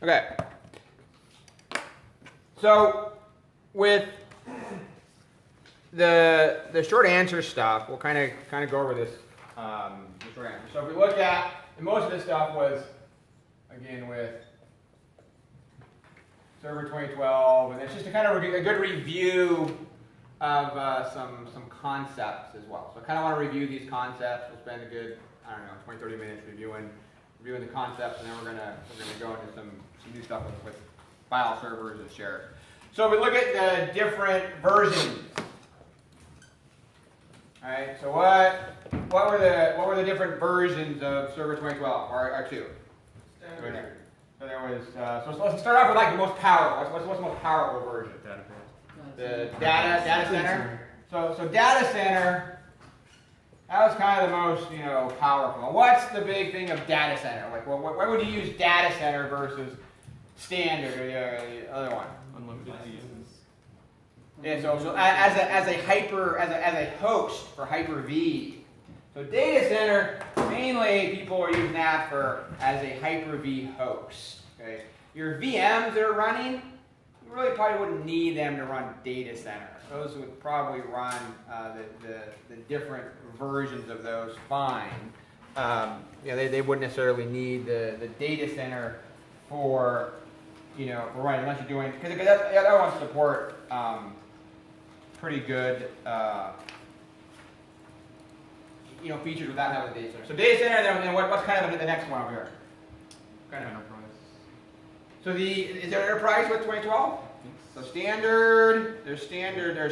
Okay. So with the short answer stuff, we'll kind of go over this the short answer. So if we look at, and most of this stuff was again with Server 2012, and it's just a kind of a good review of some concepts as well. So I kind of want to review these concepts. We'll spend a good, I don't know, 20, 30 minutes reviewing the concepts, and then we're gonna go into some new stuff with file servers and shares. So if we look at the different versions, all right. So what were the different versions of Server 2012 or 2? Standard. So there was. So let's start off with like the most powerful. What's the most powerful version? Database. The data center. So data center. That was kind of the most powerful. What's the big thing of data center? Like, why would you use data center versus standard or the other one? Unlimited VMs. Yeah. So as a host for Hyper-V. So data center, mainly people are using that as a Hyper-V host. Okay. Your VMs that are running, you really probably wouldn't need them to run data center. Those would probably run the different versions of those fine. They wouldn't necessarily need the data center for for running, unless you're doing, because that other ones support pretty good features without having the data center. So data center, then what's kind of the next one over here? Kind of Enterprise. So is there enterprise with 2012? So there's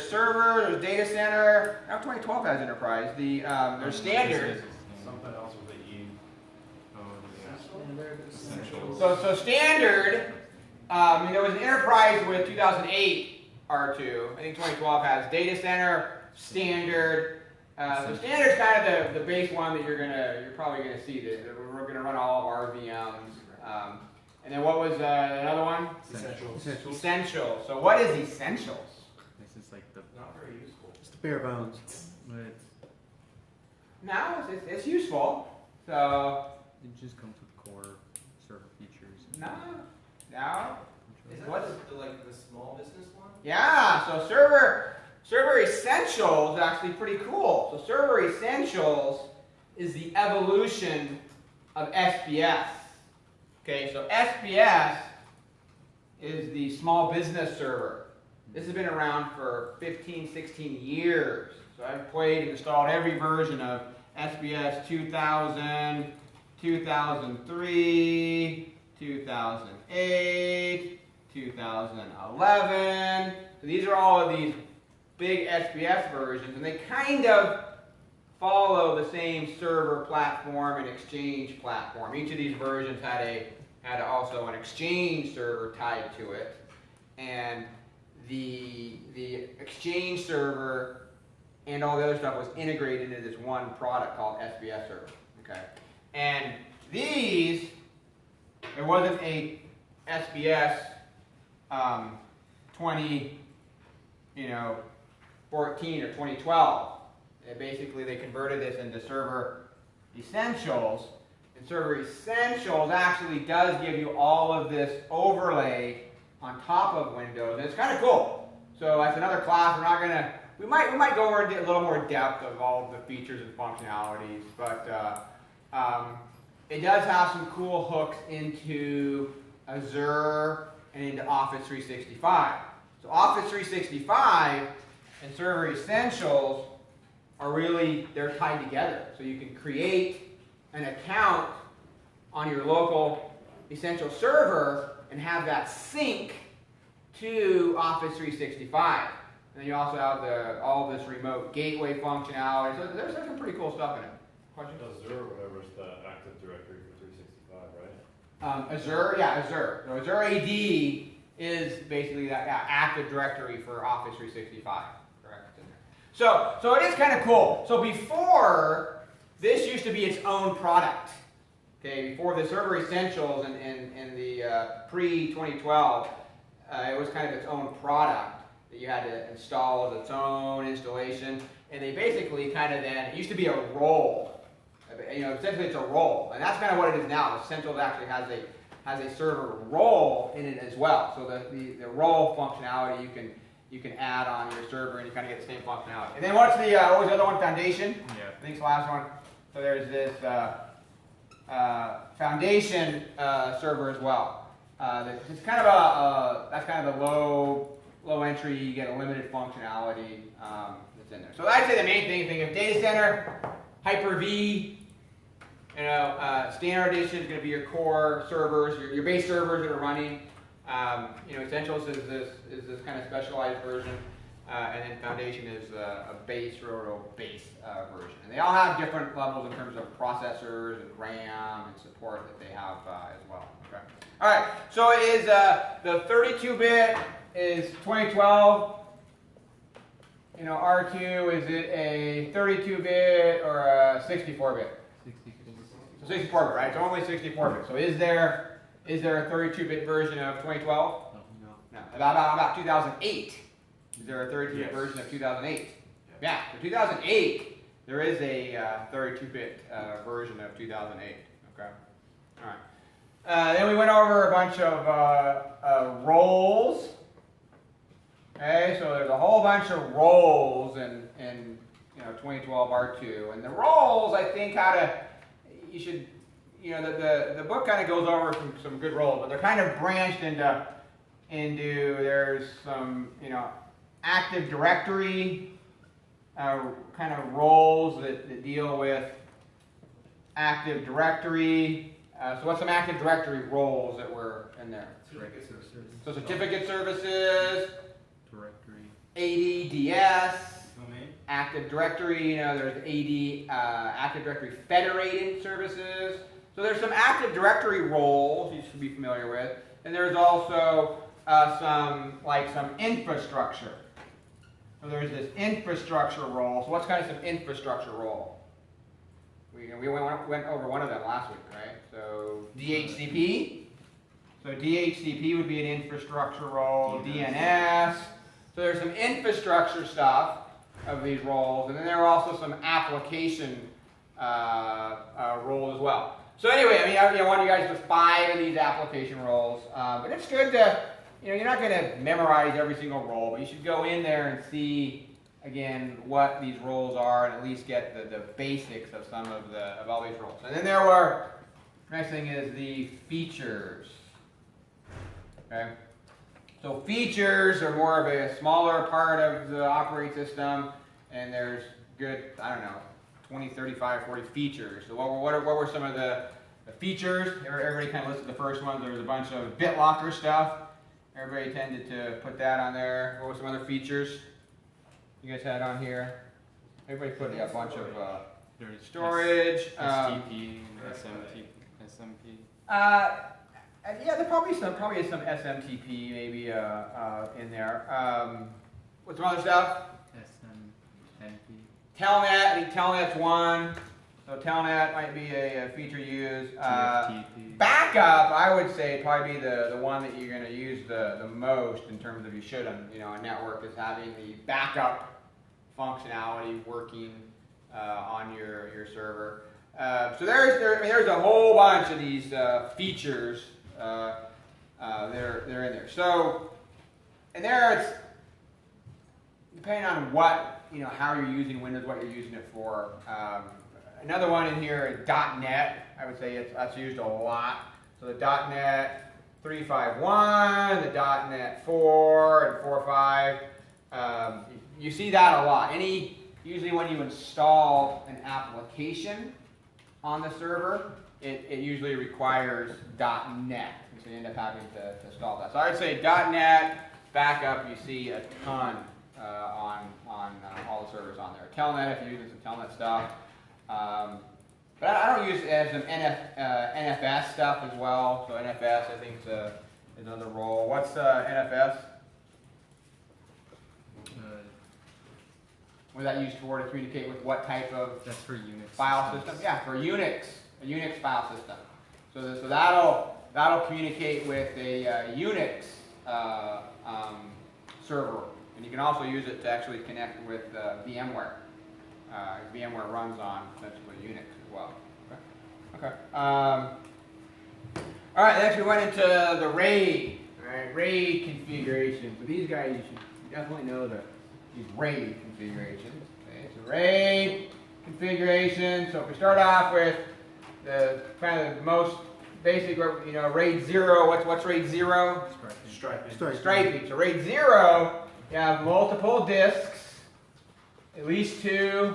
server, there's data center. Now 2012 has enterprise. There's standard. Something else with the E. Essentials. So standard. There was an enterprise with 2008 R2. I think 2012 has data center, standard. So standard is kind of the base one that you're probably gonna see that we're gonna run all of our VMs. And then what was another one? Essential. So what is essentials? This is like the Not very useful. Just the bare bones. but No, it's useful. So it just comes with core server features. no. Isn't What's- this like the small business one? Yeah. So server essentials is actually pretty cool. So server essentials is the evolution of SBS. Okay, so SBS is the small business server. This has been around for 15, 16 years. So I've played and installed every version of SBS 2000, 2003, 2008, 2011. So these are all of these big SBS versions, and they kind of follow the same server platform and exchange platform. Each of these versions had also an exchange server tied to it, and the exchange server and all the other stuff was integrated into this one product called SBS server. Okay, and there wasn't a SBS 2014 or 2012. Basically, they converted this into Server Essentials, and Server Essentials actually does give you all of this overlay on top of Windows, and it's kind of cool. So that's another class. We might go over a little more depth of all of the features and functionalities, but it does have some cool hooks into Azure and into Office 365. So Office 365 and Server Essentials they're tied together. So you can create an account on your local Essential server and have that sync to Office 365. And then you also have all this remote gateway functionality. So there's some pretty cool stuff in it. Question? Azure, whatever, is the Active Directory for 365, right? Azure. So Azure AD is basically that Active Directory for Office 365. Correct. So it is kind of cool. So before, this used to be its own product. Okay, before the Server Essentials and the pre-2012, it was kind of its own product that you had to install as its own installation. And they basically it used to be a role. Essentially it's a role. And that's kind of what it is now. Essentials actually has a server role in it as well. So the role functionality you can add on your server, and you kind of get the same functionality. And then what's the what was the other one? Foundation. Yeah. I think it's the last one. So there's this foundation server as well. It's kind of that's kind of the low entry. You get a limited functionality that's in there. So I'd say the main thing of data center, Hyper-V. Standard edition is going to be your core servers, your base servers that are running. Essentials is this kind of specialized version, and then Foundation is a base base version. And they all have different levels in terms of processors and RAM and support that they have as well. Okay. All right. So is the 32-bit is 2012. R2, is it a 32-bit or a 64-bit? 64-bit, right? It's only 64-bit. So is there a 32-bit version of 2012? No. About 2008. Is there a 32-bit version of 2008? Yeah. For 2008, there is a 32-bit version of 2008. Okay. All right. Then we went over a bunch of roles. Okay. So there's a whole bunch of roles in 2012 R2, and the roles I think you should, the book kind of goes over some good roles, but they're kind of branched into there's some, Active Directory kind of roles that deal with Active Directory. So what's some Active Directory roles that were in there? So certificate services, directory, AD, DS, Active Directory, there's AD, Active Directory Federated Services. So there's some Active Directory roles you should be familiar with. And there's also some infrastructure. So there's this infrastructure role. So what's kind of some infrastructure role? We went over one of them last week, right? So DHCP. So DHCP would be an infrastructure role. DNS. So there's some infrastructure stuff of these roles, and then there are also some application roles as well. So anyway, I want you guys with 5 of these application roles, but it's good to, you're not going to memorize every single role, but you should go in there and see again what these roles are, and at least get the basics of some of all these roles. And then there were, next thing is the features. Okay. So features are more of a smaller part of the operating system, and there's good, 20, 35, 40 features. So what were some of the features? Everybody kind of listed the first one. There was a bunch of BitLocker stuff. Everybody tended to put that on there. What were some other features you guys had on here? Everybody put a bunch of storage. STP, SMP. Yeah, there probably is some SMTP maybe in there. What's some other stuff? SMTP. Telnet, I think Telnet's one. So Telnet might be a feature used. Backup, I would say, probably be the one that you're going to use the most in terms of you should, a network is having the backup functionality working on your server. So there's a whole bunch of these features. They're in there. So, and there it's depending on what how you're using Windows, what you're using it for. Another one in here is .NET. I would say that's used a lot. So the .NET 3.5.1, the .NET 4 and 4.5. You see that a lot. Usually when you install an application on the server, it usually requires .NET. So you end up having to install that. So I would say .NET backup, you see a ton on all the servers on there. Telnet, if you're using some Telnet stuff. But I don't use it as some NFS stuff as well. So NFS, I think, is another role. What's NFS? What is that used for, to communicate with what type of That's for Unix file systems. system? Yeah, for Unix, a Unix file system. So that'll communicate with a Unix server, and you can also use it to actually connect with VMware. VMware runs on essentially Unix as well. Okay. All right, next we went into the RAID. All right, RAID configuration. So these guys, you should definitely know these RAID configurations. Okay, so RAID configuration. So if we start off with the kind of the most basic, RAID 0. What's RAID 0? Striping. Striping. So RAID 0, you have multiple disks, at least 2,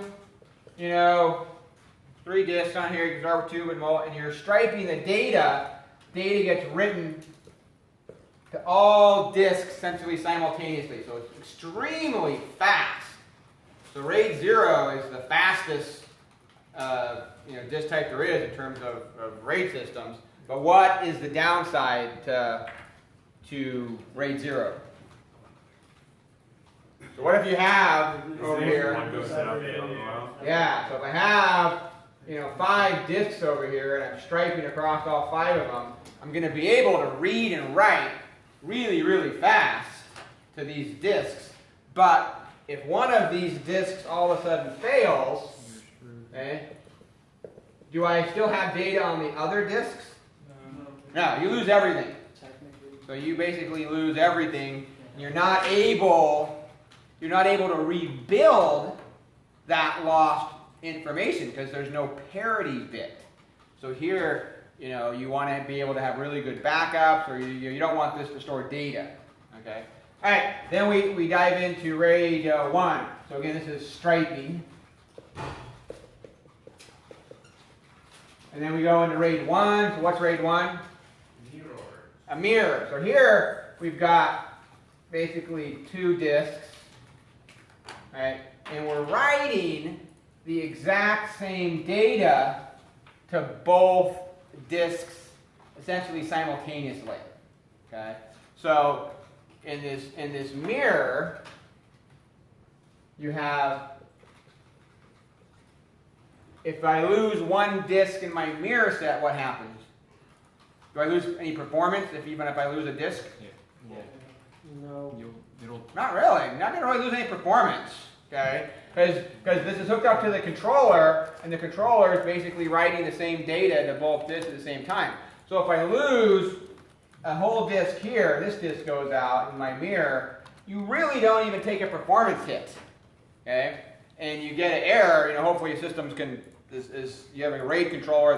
3 disks on here. You can start with 2 and you're striping the data. Data gets written to all disks essentially simultaneously. So it's extremely fast. So RAID 0 is the fastest disk type there is in terms of RAID systems. But what is the downside to RAID 0? So what if you have over here? One goes down, the other one out. Yeah, so if I have 5 disks over here and I'm striping across all 5 of them, I'm going to be able to read and write really, really fast to these disks. But if one of these disks all of a sudden fails, okay, do I still have data on the other disks? No, you lose everything. So you basically lose everything. You're not able to rebuild that lost information because there's no parity bit. So here, you want to be able to have really good backups, or you don't want this to store data. Okay. All right. Then we dive into RAID 1. So again, this is striping. And then we go into RAID 1. So what's RAID 1? Mirror. A mirror. So here we've got basically 2 disks, right? And we're writing the exact same data to both disks essentially simultaneously. Okay? So in this mirror, you have, if I lose one disk in my mirror set, what happens? Do I lose any performance even if I lose a disk? Yeah. No. It'll Not really. You're not going to really lose any performance. Okay? Because this is hooked up to the controller, and the controller is basically writing the same data to both disks at the same time. So if I lose a whole disk here, this disk goes out in my mirror, you really don't even take a performance hit. Okay? And you get an error. Hopefully your systems you have a RAID controller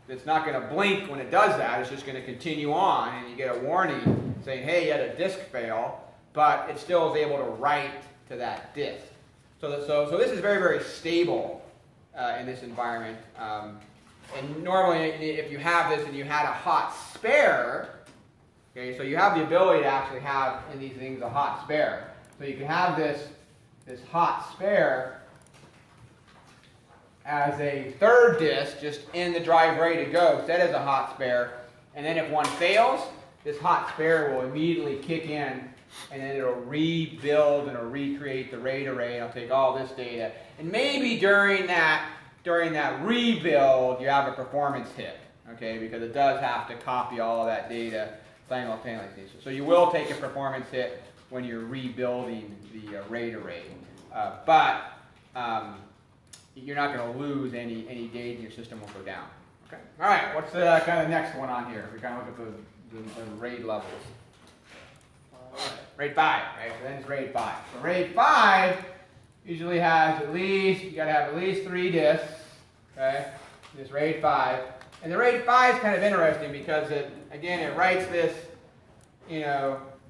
that's not going to blink when it does that. It's just going to continue on, and you get a warning saying, hey, you had a disk fail, but it still is able to write to that disk. So this is very, very stable in this environment. And normally, if you have this and you had a hot spare, okay, so you have the ability to actually have in these things a hot spare. So you can have this hot spare as a third disk just in the drive ready to go, set as a hot spare. And then if one fails, this hot spare will immediately kick in, and then it'll rebuild and it'll recreate the RAID array, and it'll take all this data. And maybe during that rebuild, you have a performance hit, okay, because it does have to copy all of that data simultaneously. So you will take a performance hit when you're rebuilding the RAID array, but you're not going to lose any data, and your system will go down. Okay. All right. What's the kind of next one on here? We kind of look at the RAID levels. RAID 5, right? So then it's RAID 5. So RAID 5 usually has you got to have at least 3 disks, okay? This RAID 5. And the RAID 5 is kind of interesting because it writes this,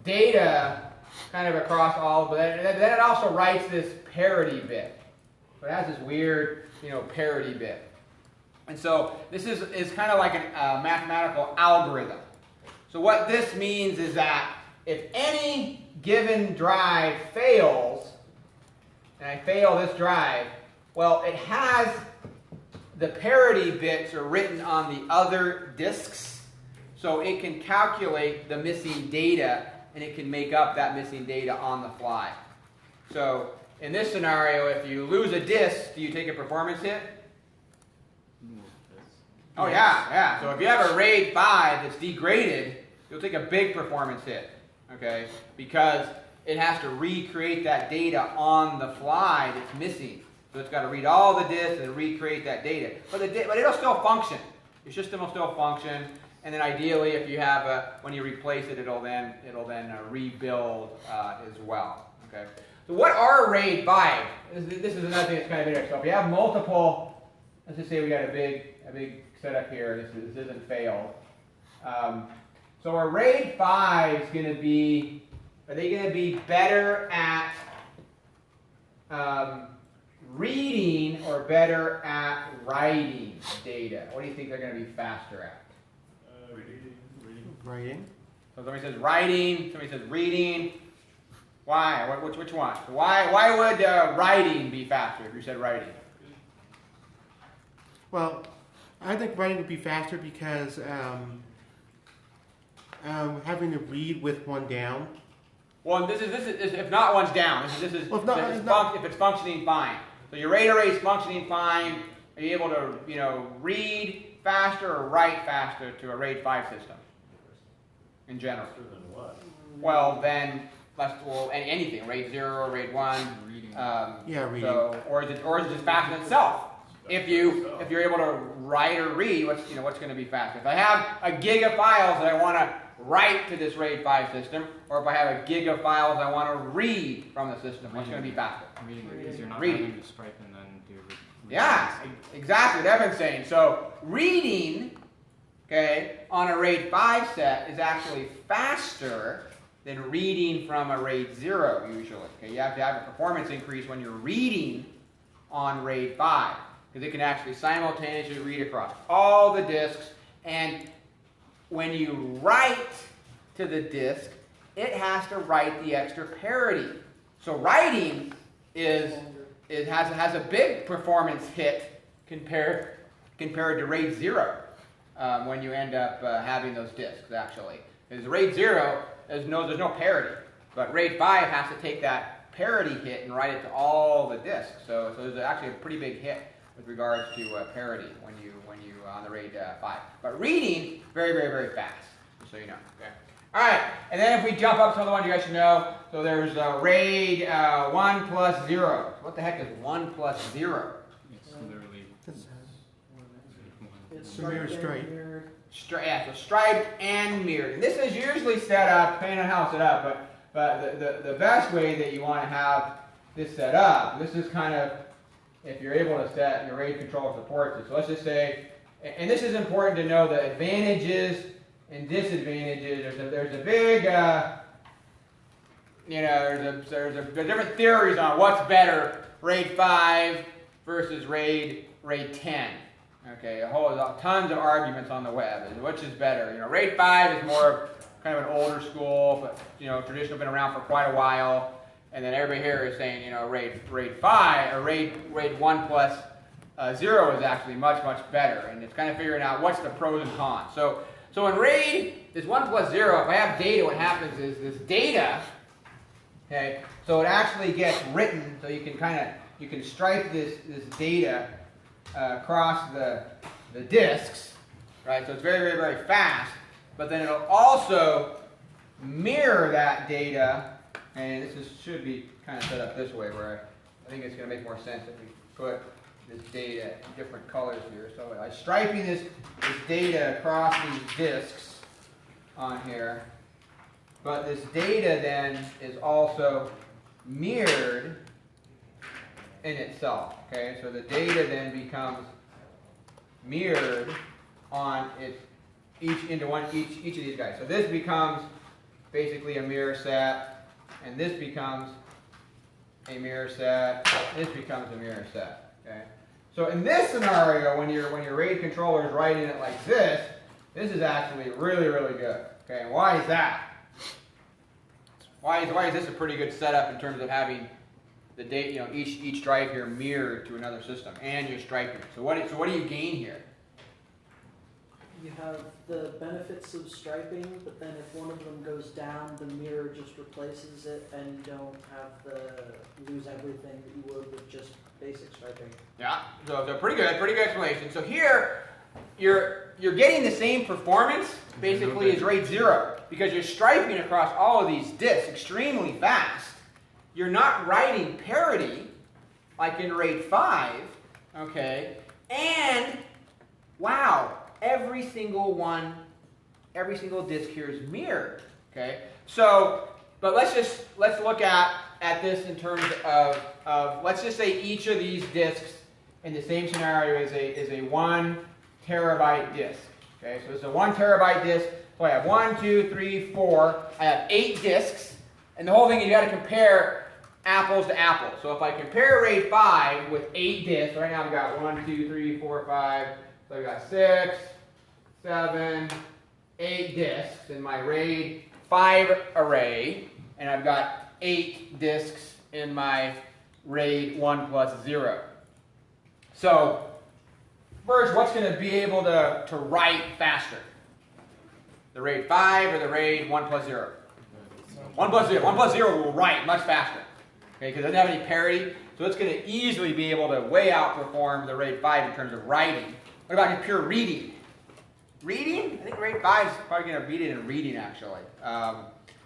data kind of across all, but then it also writes this parity bit. So it has this weird, parity bit. And so this is kind of like a mathematical algorithm. So what this means is that if any given drive fails, and I fail this drive, well, it has the parity bits are written on the other disks, so it can calculate the missing data, and it can make up that missing data on the fly. So in this scenario, if you lose a disk, do you take a performance hit? Oh yeah. So if you have a RAID 5 that's degraded, you'll take a big performance hit, okay? Because it has to recreate that data on the fly that's missing. So it's got to read all the disks and recreate that data. But it'll still function. Your system will still function. and then ideally, if you have when you replace it, it'll then rebuild as well. Okay. So what are RAID 5? This is another thing that's kind of interesting. So if you have multiple, let's just say we got a big setup here. This isn't failed. So a RAID 5 is going to be, are they going to be better at reading or better at writing data? What do you think they're going to be faster at? Writing. So somebody says writing, somebody says reading. Why? Which one? Why would writing be faster if you said writing? Well, I think writing would be faster because having to read with one down. Well, this is if not one's down. This is Well, if it's functioning fine. So your RAID array is functioning fine. Are you able to read faster or write faster to a RAID 5 system? In general. Faster than what? Well, then anything. RAID 0, RAID 1. Reading. Reading. So, or is it just faster than itself? If you're able to write or read, what's going to be faster? If I have a gig of files that I want to write to this RAID 5 system, or if I have a gig of files I want to read from the system, what's going to be faster? Reading, because you're not Reading. having to stripe and then do. Yeah, exactly what Evan's saying. So reading, okay, on a RAID 5 set is actually faster than reading from a RAID 0 usually. Okay, you have to have a performance increase when you're reading on RAID 5 because it can actually simultaneously read across all the disks, and when you write to the disk, it has to write the extra parity. So writing has a big performance hit compared to RAID 0 when you end up having those disks actually. Because RAID 0 there's no parity, but RAID 5 has to take that parity hit and write it to all the disks. So there's actually a pretty big hit with regards to parity when you on the RAID 5. But reading very very very fast, just so you know. Okay. All right, and then if we jump up to the one you guys should know, so there's RAID 1 plus 0. What the heck is 1 plus 0? It's literally. It's a mirror stripe. So striped and mirrored. And this is usually set up, depending on how it's set up, but the best way that you want to have this set up, this is kind of, if you're able to set your RAID controller supports it. So let's just say, and this is important to know the advantages and disadvantages. There's a big, there's different theories on what's better, RAID 5 versus RAID 10. Okay, tons of arguments on the web. Which is better? RAID 5 is more kind of an older school, but traditional, been around for quite a while. And then everybody here is saying, RAID 5 or RAID 1 plus 0 is actually much better. And it's kind of figuring out what's the pros and cons. So in RAID, this 1 plus 0, if I have data, what happens is this data, okay, so it actually gets written, so you can stripe this data across the disks, right? So it's very, very, very fast, but then it'll also mirror that data, and this should be kind of set up this way, where I think it's going to make more sense if we put this data in different colors here. So I'm striping this data across these disks on here, but this data then is also mirrored in itself. Okay, so the data then becomes mirrored on each of these guys. So this becomes basically a mirror set, and this becomes a mirror set. This becomes a mirror set. Okay. So in this scenario, when your RAID controller is writing it like this is actually really, really good. Okay, and why is that? Why is this a pretty good setup in terms of having the data, each drive here mirrored to another system, and you're striping it? So what do you gain here? You have the benefits of striping, but then if one of them goes down, the mirror just replaces it, and you don't lose everything that you would with just basic striping. Yeah, so pretty good explanation. So here, you're getting the same performance basically as RAID 0 because you're striping across all of these disks extremely fast. You're not writing parity like in RAID 5, okay? And wow, every single one every single disk here is mirrored. Okay, so but let's look at this in terms of let's just say each of these disks in the same scenario is a 1 terabyte disk. Okay, so it's a 1 terabyte disk. So I have 1, 2, 3, 4. I have 8 disks, and the whole thing you got to compare apples to apples. So if I compare RAID 5 with 8 disks, right now I've got 1, 2, 3, 4, 5. So I've got 6, 7, 8 disks in my RAID 5 array, and I've got 8 disks in my RAID 1 plus 0. So first, what's going to be able to write faster? The RAID 5 or the RAID 1 plus 0? 1 plus 0. 1 plus 0 will write much faster. Okay, because it doesn't have any parity. So it's going to easily be able to way outperform the RAID 5 in terms of writing. What about in pure reading? Reading? I think RAID 5 is probably going to beat it in reading, actually.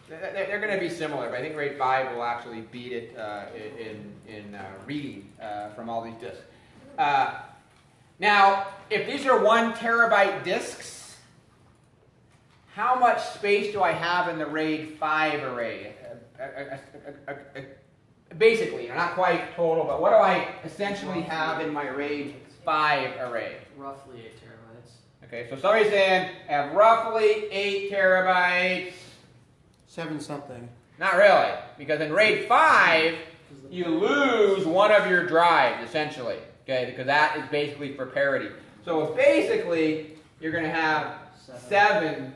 They're going to be similar, but I think RAID 5 will actually beat it in reading from all these disks. Now, if these are 1 terabyte disks, how much space do I have in the RAID 5 array? Basically, not quite total, but what do I essentially have in my RAID 5 array? Roughly 8 terabytes. Okay, so somebody's saying I have roughly 8 terabytes. 7 something. Not really, because in RAID 5, you lose one of your drives, essentially. Okay, because that is basically for parity. So basically, you're going to have 7,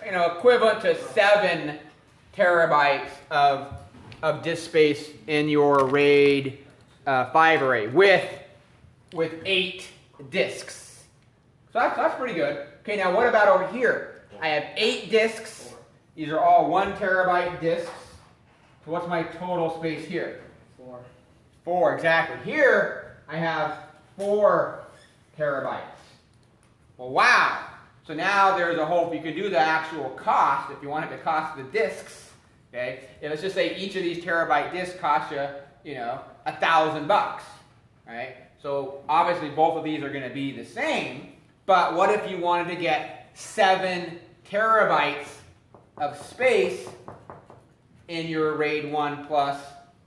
equivalent to 7 terabytes of disk space in your RAID 5 array with 8 disks. So that's pretty good. Okay, now what about over here? I have 8 disks. These are all 1 terabyte disks. So what's my total space here? 4. 4, exactly. Here, I have 4 terabytes. Well, wow. So now there's a whole, you could do the actual cost, if you wanted to cost the disks, okay? And let's just say each of these terabyte disks cost you, $1,000, right? So obviously both of these are going to be the same, but what if you wanted to get 7 terabytes of space in your RAID 1 plus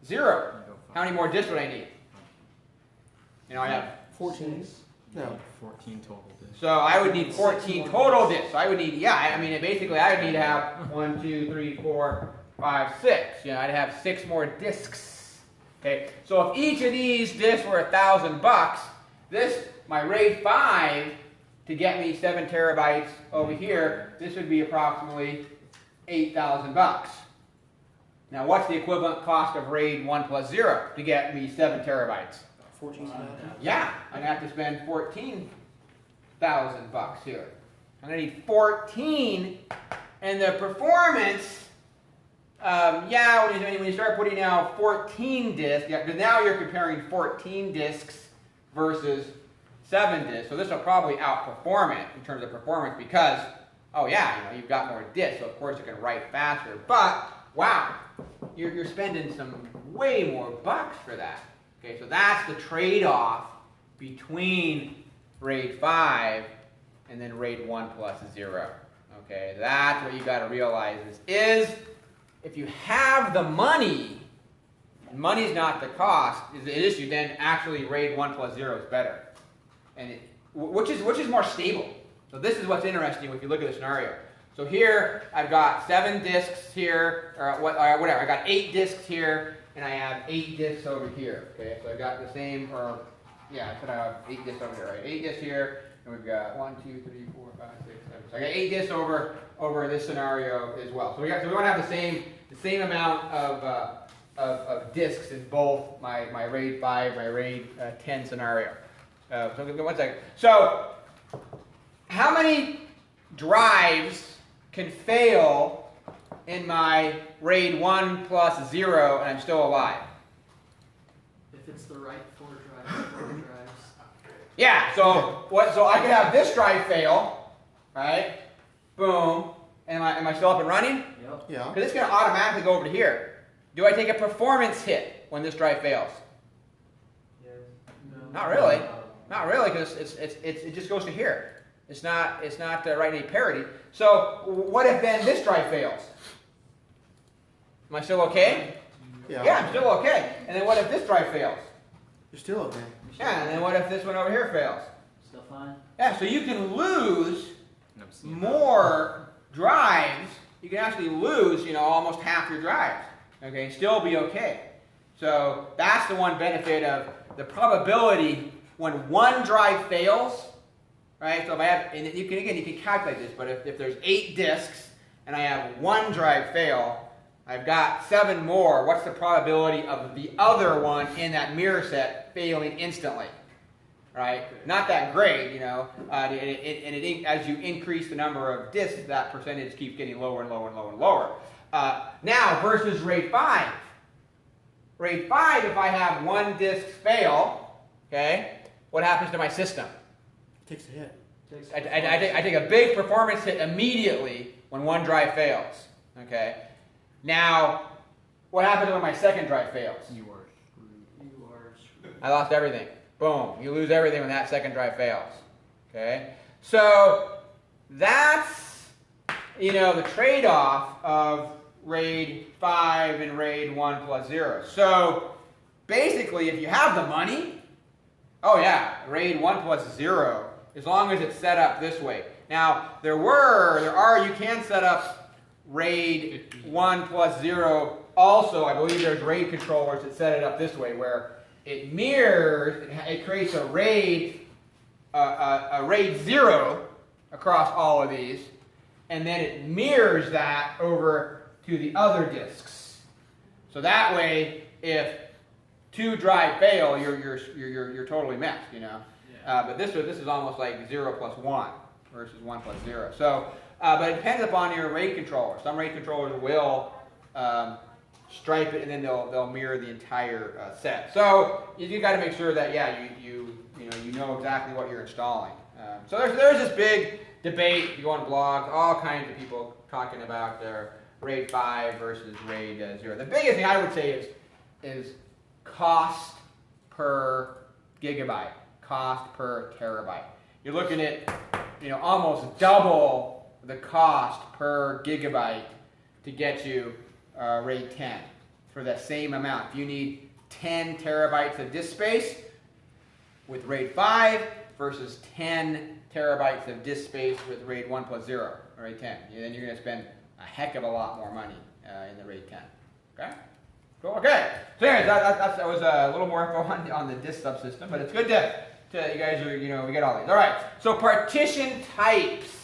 0? How many more disks would I need? I have 14. No. 14 total disks. So I would need 14 total disks. So I would need, basically I would need to have 1, 2, 3, 4, 5, 6. I'd have 6 more disks. Okay. So if each of these disks were $1,000, my RAID 5 to get me 7 terabytes over here, this would be approximately $8,000. Now, what's the equivalent cost of RAID 1 plus 0 to get me 7 terabytes? 14,000. Yeah, I'm going to have to spend $14,000 here. I'm going to need 14, and the performance, when you start putting out 14 disks, because now you're comparing 14 disks versus 7 disks, so this will probably outperform it in terms of performance because, you've got more disks, so of course it can write faster, but wow, you're spending some way more bucks for that. Okay, so that's the trade-off between RAID 5 and then RAID 1 plus 0. Okay, that's what you got to realize is if you have the money, and money's not the cost, is the issue, then actually RAID 1 plus 0 is better, and which is more stable. So this is what's interesting if you look at the scenario. So here I've got 7 disks here, or whatever. I got 8 disks here, and I have 8 disks over here. Okay, so I got the same, I said I have 8 disks over here, right? 8 disks here, and we've got 1, 2, 3, 4, 5, 6, 7. So I got 8 disks over this scenario as well. So we want to have the same amount of disks in both my RAID 5, my RAID 10 scenario. So give me 1 second. So how many drives can fail in my RAID 1 plus 0 and I'm still alive? If it's the right 4 drives, 4 drives. Yeah, so I could have this drive fail, right? Boom. Am I still up and running? Yep. Yeah. Because it's going to automatically go over to here. Do I take a performance hit when this drive fails? Yeah. No. Not really. Not really, because it just goes to here. It's not writing any parity. So what if then this drive fails? Am I still okay? Yeah, I'm still okay. And then what if this drive fails? You're still okay. Yeah, and then what if this one over here fails? Still fine. Yeah, so you can lose Never seen more drives. You can actually lose, almost half your drives. Okay, still be okay. So that's the one benefit of the probability when one drive fails, right? So if I have, and you can calculate this, but if there's 8 disks and I have one drive fail, I've got 7 more. What's the probability of the other one in that mirror set failing instantly? Right? Not that great, as you increase the number of disks, that percentage keeps getting lower and lower and lower and lower. Now, versus RAID 5. RAID 5, if I have one disk fail, okay, what happens to my system? It takes a hit. I take a big performance hit immediately when one drive fails. Okay. Now, what happens when my second drive fails? You are screwed. I lost everything. Boom. You lose everything when that second drive fails. Okay? So, that's, the trade-off of RAID 5 and RAID 1 plus 0. So, basically, if you have the money, oh yeah, RAID 1 plus 0, as long as it's set up this way. Now, you can set up RAID 1 plus 0 also. I believe there's RAID controllers that set it up this way, where it mirrors, it creates a RAID 0 across all of these, and then it mirrors that over to the other disks. So that way, if 2 drive fail, you're totally messed, But this is almost like 0 plus 1 versus 1 plus 0. So, but it depends upon your RAID controller. Some RAID controllers will stripe it, and then they'll mirror the entire set. So you got to make sure that you know exactly what you're installing. So there's this big debate. You go on blogs, all kinds of people talking about their RAID 5 versus RAID 0. The biggest thing I would say is cost per gigabyte, cost per terabyte. You're looking at almost double the cost per gigabyte to get you RAID 10 for that same amount. If you need 10 terabytes of disk space with RAID 5 versus 10 terabytes of disk space with RAID 1 plus 0, or RAID 10, then you're going to spend a heck of a lot more money in the RAID 10. Okay? Cool. Okay. So anyways, that was a little more info on the disk subsystem, but it's good to you guys we get all these. All right. So partition types.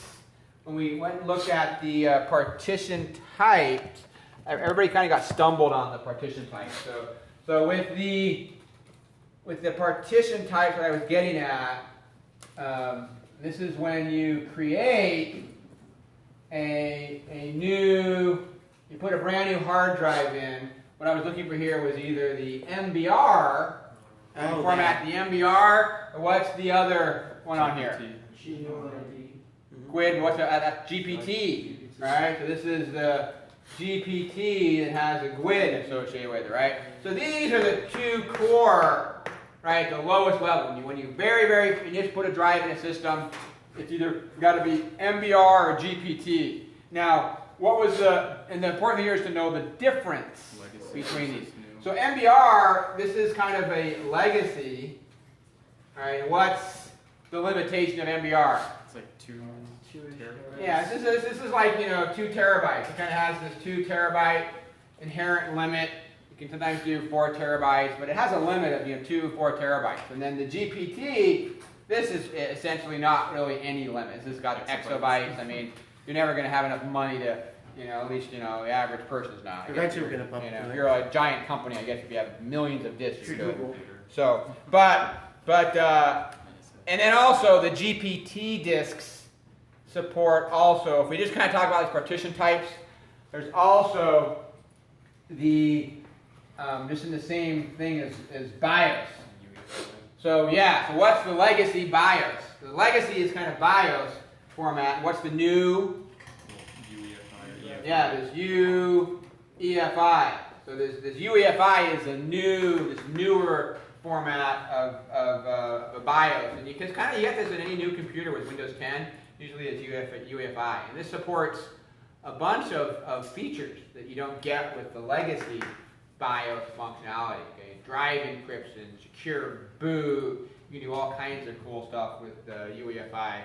When we went and looked at the partition types, everybody kind of got stumbled on the partition types. So with the partition types that I was getting at, this is when you create you put a brand new hard drive in. What I was looking for here was either the MBR, format the MBR, or what's the other one on here? GUID, what's that? GPT, right? So this is the GPT that has a GUID associated with it, right? So these are the 2 core, right? The lowest level. When you you just put a drive in a system, it's either got to be MBR or GPT. Now, and the important thing here is to know the difference between these. So MBR, this is kind of a legacy, right? What's the limitation of MBR? It's like 2 terabytes. Yeah, this is like 2 terabytes. It kind of has this 2 terabyte inherent limit. You can sometimes do 4 terabytes, but it has a limit of 2, 4 terabytes. And then the GPT, this is essentially not really any limits. This has got exabytes. I mean, you're never going to have enough money to, at least the average person's not. Eventually we're going to pump if you're a giant company, I guess if you have millions of disks, you could. Google. So, and then also the GPT disks support also, if we just kind of talk about these partition types, there's also the, just in the same thing as BIOS. So so what's the legacy BIOS? The legacy is kind of BIOS format. What's the new? UEFI. Yeah, there's UEFI. So this UEFI is this newer format of a BIOS, and you can kind of get this in any new computer with Windows 10. Usually it's UEFI, and this supports a bunch of features that you don't get with the legacy BIOS functionality. Okay, drive encryption, secure boot. You can do all kinds of cool stuff with UEFI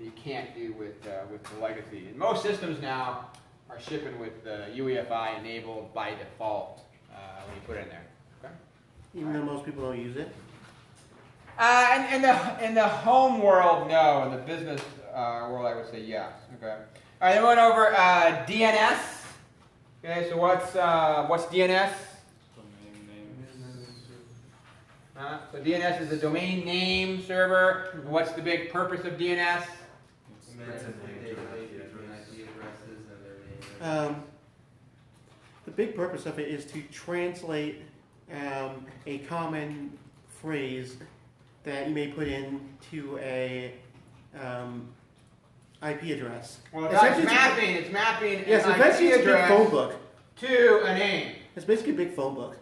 you can't do with the legacy. And most systems now are shipping with UEFI enabled by default when you put it in there. Okay. Even though most people don't use it. In the home world, no. In the business world, I would say yes. Okay. All right, then we went over DNS. Okay, so what's DNS? Domain names. So DNS is a domain name server. And what's the big purpose of DNS? The big purpose of it is to translate a common phrase that you may put into a IP address. Well, it's mapping. It's mapping Yes, an essentially IP it's a big address phone book. to a name. It's basically a big phone book.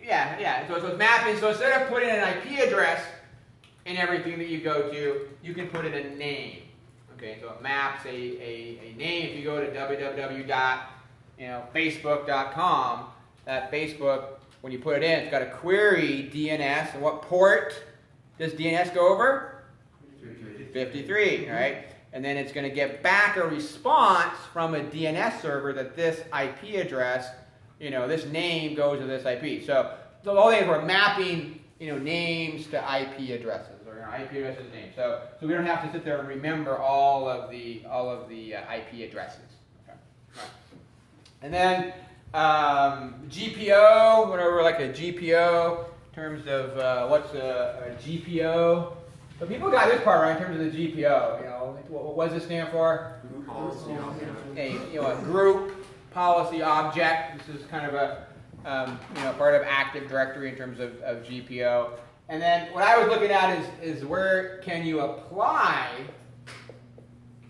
Yeah. So it's mapping. So instead of putting an IP address in everything that you go to, you can put in a name. Okay, so it maps a name. If you go to www.facebook.com, that Facebook, when you put it in, it's got a query DNS. And what port does DNS go over? 53, right? And then it's going to get back a response from a DNS server that this IP address, this name goes to this IP. So the whole thing is we're mapping, names to IP addresses, or IP addresses to names. So we don't have to sit there and remember all of the IP addresses. Okay. Right. And then GPO, went over like a GPO in terms of what's a GPO. So people got this part right in terms of the GPO. What does it stand for? Group policy object. A group policy object. This is kind of a part of Active Directory in terms of GPO. And then what I was looking at is where can you apply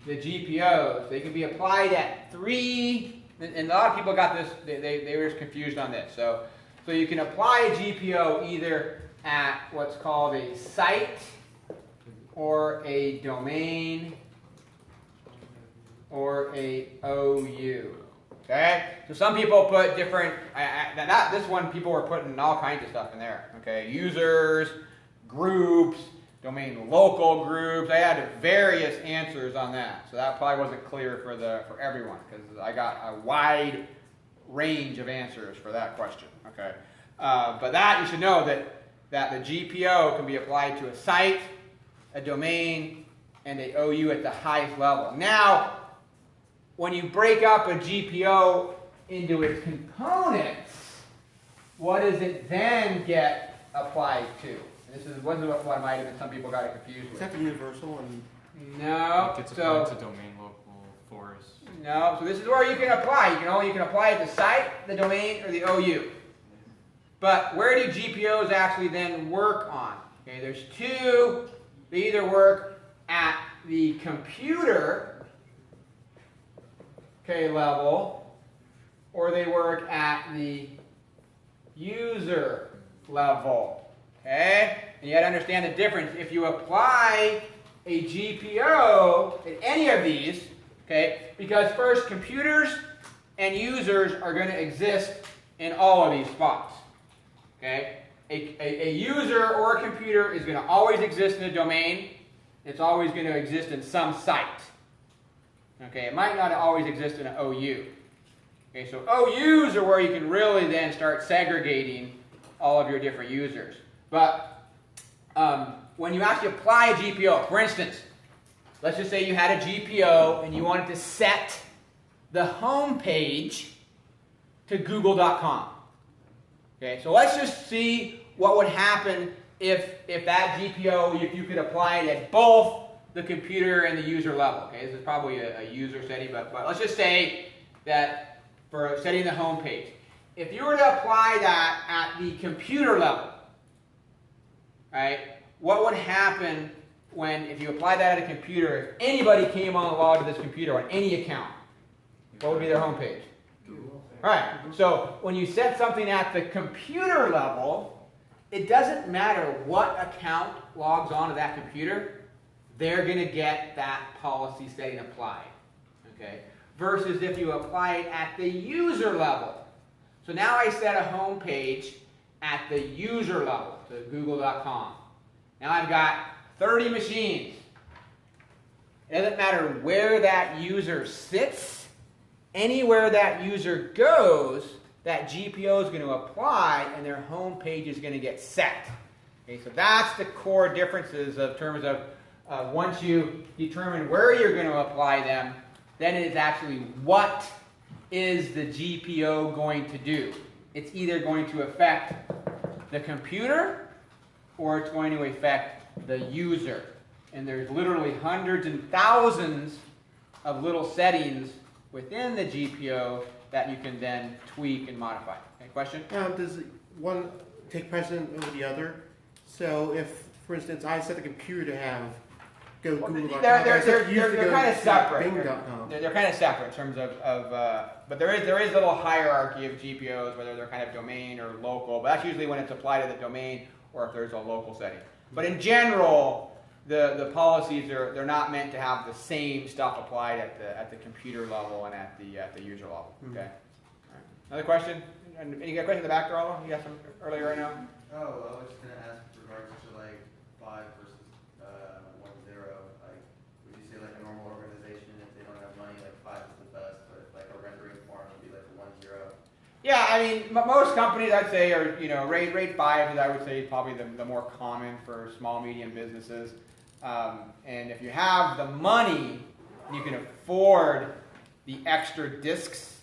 the GPOs? They can be applied at 3, and a lot of people got this. They were just confused on this. So you can apply a GPO either at what's called a site, or a domain, or a OU. Okay? So some people put different, this one people were putting all kinds of stuff in there. Okay? Users, groups, domain local groups. I had various answers on that. So that probably wasn't clear for everyone, because I got a wide range of answers for that question. Okay? But that, you should know that the GPO can be applied to a site, a domain, and a OU at the highest level. Now, when you break up a GPO into its components, what does it then get applied to? And this is what might have been some people got it confused Is with. that the universal? No. It gets applied to domain local forest. No. So this is where you can apply. You can apply it to site, the domain, or the OU. But where do GPOs actually then work on? Okay, there's two. They either work at the computer level, or they work at the user level. Okay? And you got to understand the difference. If you apply a GPO at any of these, okay, because first, computers and users are going to exist in all of these spots. Okay? A user or a computer is going to always exist in a domain. It's always going to exist in some site. Okay, it might not always exist in an OU. Okay, so OUs are where you can really then start segregating all of your different users. But when you actually apply a GPO, for instance, let's just say you had a GPO and you wanted to set the home page to google.com. Okay, so let's just see what would happen if that GPO, if you could apply it at both the computer and the user level. Okay, this is probably a user setting, but let's just say that for setting the home page, if you were to apply that at the computer level, right, what would happen if you apply that at a computer, if anybody came on log to this computer on any account, what would be their home page? All right, so when you set something at the computer level, it doesn't matter what account logs onto that computer, they're going to get that policy setting applied. Okay? Versus if you apply it at the user level. So now I set a home page at the user level to google.com. Now I've got 30 machines. It doesn't matter where that user sits. Anywhere that user goes, that GPO is going to apply and their home page is going to get set. Okay, so that's the core differences of terms of once you determine where you're going to apply them, then it is actually what is the GPO going to do. It's either going to affect the computer or it's going to affect the user. And there's literally hundreds and thousands of little settings within the GPO that you can then tweak and modify. Any question? Does one take precedent over the other? So if, for instance, I set the computer to have go Google.com, they're kind of separate. Bing.com. They're kind of separate in terms of but there is a little hierarchy of GPOs, whether they're kind of domain or local. But that's usually when it's applied to the domain or if there's a local setting. But in general, the policies they're not meant to have the same stuff applied at the computer level and at the user level. Okay. All right. Another question? Any question in the back, Rollo? You got some earlier right now? Oh, I was just gonna ask with regards to like 5 versus 1-0. Like, would you say like a normal organization, if they don't have money, like 5 is the best, but like a rendering form would be like a 1-0? Yeah, I mean, most companies I'd say are, rate 5 is I would say probably the more common for small, medium businesses. And if you have the money, you can afford the extra discs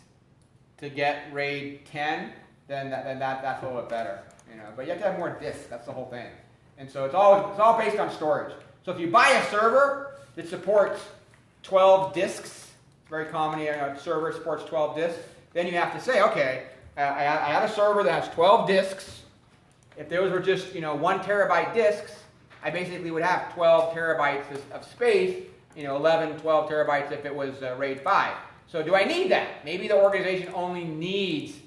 to get RAID 10, then that's a little bit better. But you have to have more discs. That's the whole thing. And so it's all based on storage. So if you buy a server that supports 12 disks, it's very common. A server supports 12 disks. Then you have to say, okay, I have a server that has 12 disks. If those were just 1 terabyte disks, I basically would have 12 terabytes of space. 11, 12 terabytes if it was RAID 5. So do I need that? Maybe the organization only needs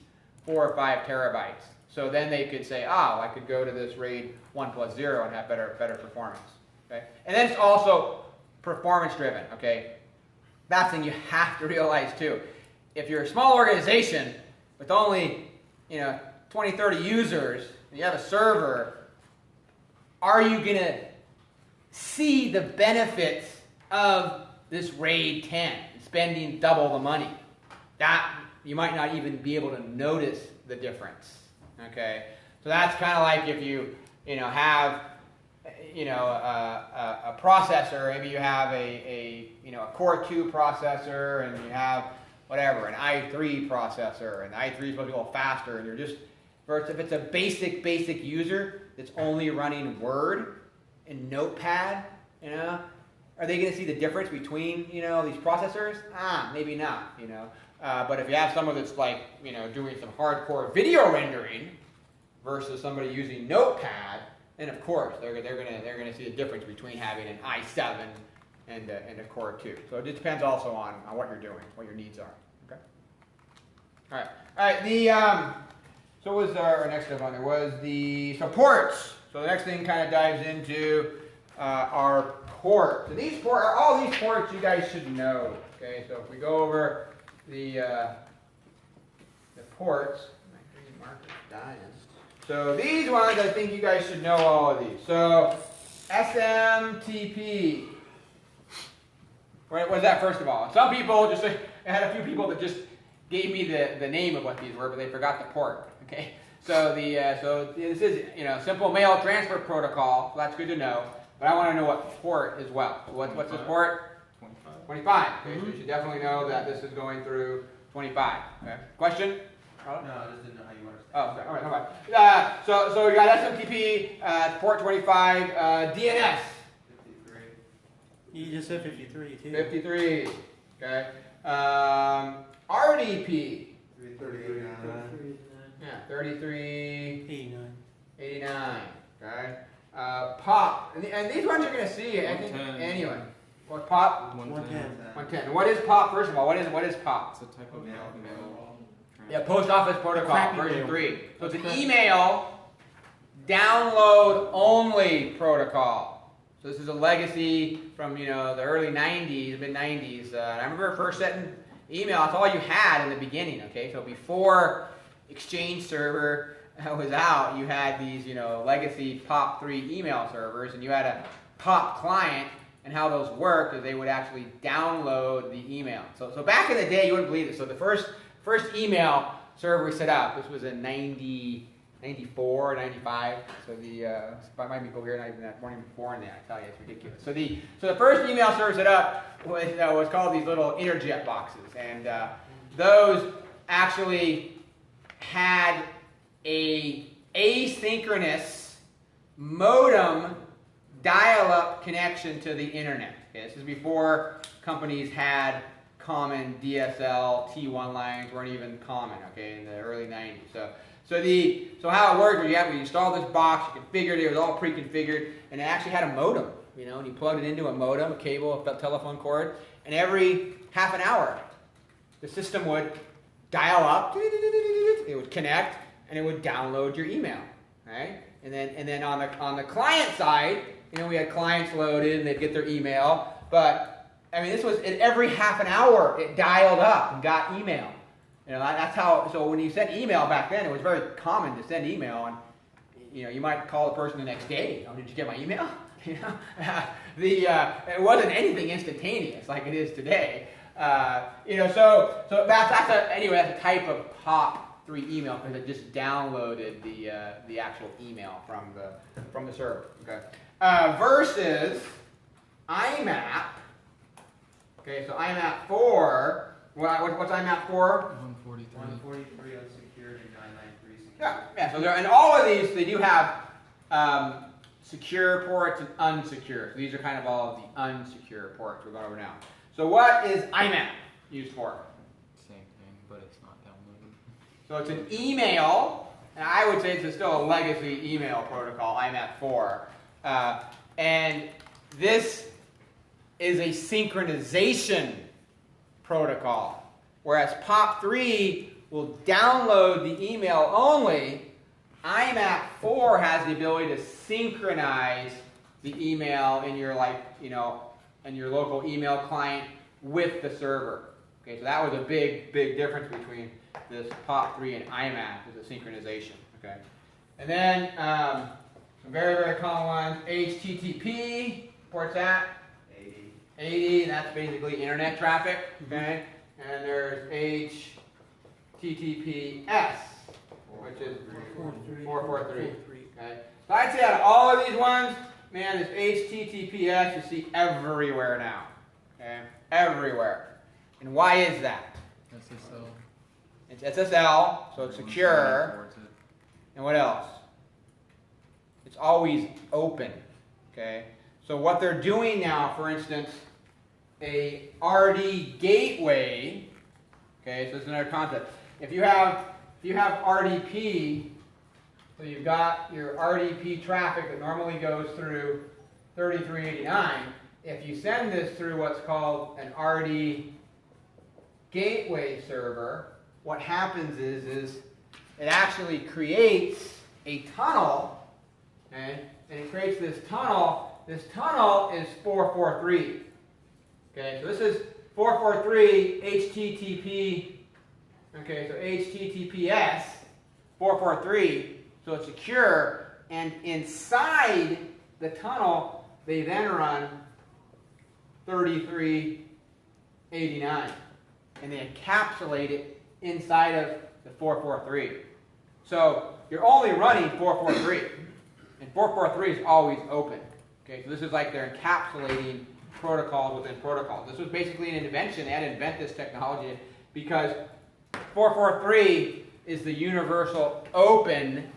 4 or 5 terabytes. So then they could say, oh, I could go to this RAID 1+0 and have better performance. Okay? And then it's also performance driven. Okay? That's something you have to realize too. If you're a small organization with only 20, 30 users, and you have a server, are you going to see the benefits of this RAID 10, spending double the money? That you might not even be able to notice the difference. Okay, so that's kind of like if you have a processor. Maybe you have a Core 2 processor, and you have whatever an i3 processor, and the i3 is supposed to be a little faster, and you're just if it's a basic user that's only running Word and Notepad, are they going to see the difference between these processors? Maybe not. But if you have someone that's like doing some hardcore video rendering versus somebody using Notepad, then of course they're gonna see the difference between having an i7 and a Core 2. So it just depends also on what you're doing, what your needs are. Okay. All right. So what was our next step on there? Was the ports. So the next thing kind of dives into our ports. And all these ports you guys should know. Okay. So if we go over the ports, my green marker's dying. So these ones, I think you guys should know all of these. So SMTP. What was that first of all? Some people I had a few people that just gave me the name of what these were, but they forgot the port. Okay. So this is simple mail transfer protocol. So that's good to know. But I want to know what port as well. So what's this port? 25. Okay, so you should definitely know that this is going through 25. Okay. Question? No, I just didn't know how you understand. Oh, okay. All right. So we got SMTP, port 25, DNS. 53. You just said 53 too. 53. Okay. RDP. 339. Yeah, 33. 89. 89. Okay. POP. And these ones you're going to see, I think, anyway. What POP? 110. 110. And what is POP, first of all? What is POP? It's a type of mail. Yeah, Post Office Protocol, Crappy version mail. 3. So it's an email download only protocol. So this is a legacy from the early 90s, mid 90s. I remember first setting email. That's all you had in the beginning. Okay, so before Exchange Server was out, you had these legacy POP3 email servers, and you had a POP client. And how those work is they would actually download the email. So back in the day, you wouldn't believe this. So the first email server we set up, this was in 94, 95. So might be people here not even that, weren't even born then. I tell you, it's ridiculous. So the first email server set up was called these little Interjet boxes, and those actually had a asynchronous modem dial-up connection to the internet. Okay, this is before companies had common DSL T1 lines, weren't even common. Okay, in the early 90s. So how it worked was you installed this box, you configured it, it was all pre-configured, and it actually had a modem. And you plugged it into a modem, a cable, a telephone cord, and every half an hour, the system would dial up, it would connect, and it would download your email. Right? And then on the client side, we had clients loaded and they'd get their email, but this was every half an hour it dialed up and got email. That's how. So when you sent email back then, it was very common to send email, and you might call the person the next day. Did you get my email? It wasn't anything instantaneous like it is today. So that's a type of POP3 email because it just downloaded the actual email from the server. Okay. Versus IMAP. Okay, so IMAP 4. What's IMAP 4? 143. 143 unsecured and 993 secured. Yeah. So and all of these they do have secure ports and unsecure. So these are kind of all of the unsecure ports we're going over now. So what is IMAP used for? Same thing, but it's not downloaded. So it's an email, and I would say it's still a legacy email protocol, IMAP 4. And this is a synchronization protocol, whereas POP3 will download the email only. IMAP 4 has the ability to synchronize the email in your in your local email client with the server. Okay, so that was a big difference between this POP3 and IMAP is the synchronization. Okay, and then some very common ones. HTTP, ports that 80, and that's basically internet traffic. Okay, and there's HTTPS, which is 443. Okay, so I'd say out of all of these ones, man, this HTTPS you see everywhere now. Okay, everywhere. And why is that? SSL. It's SSL, so it's secure. And what else? It's always open. Okay, so what they're doing now, for instance, a RD gateway. Okay, so it's another concept. If you have RDP, so you've got your RDP traffic that normally goes through 3389. If you send this through what's called an RD gateway server, what happens is it actually creates a tunnel, okay? And it creates this tunnel. This tunnel is 443. Okay, so this is 443 HTTP. Okay, so HTTPS 443. So it's secure, and inside the tunnel, they then run 3389, and they encapsulate it inside of the 443. So you're only running 443, and 443 is always open. Okay, so this is like they're encapsulating protocols within protocols. This was basically an invention. They had to invent this technology because 443 is the universal open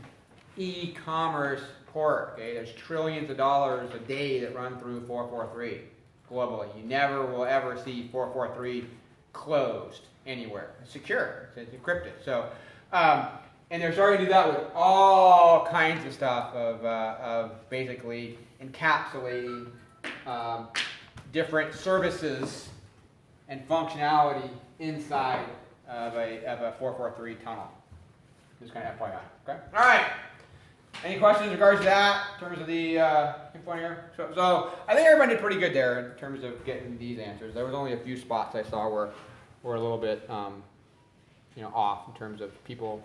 e-commerce port. Okay, there's trillions of dollars a day that run through 443 globally. You never will ever see 443 closed anywhere. It's secure. It's encrypted. So, and they're starting to do that with all kinds of stuff of basically encapsulating different services and functionality inside of a 443 tunnel. Just kind of FYI. Okay. All right. Any questions in regards to that, in terms of the info here? So I think everybody did pretty good there in terms of getting these answers. There was only a few spots I saw were a little bit, off in terms of people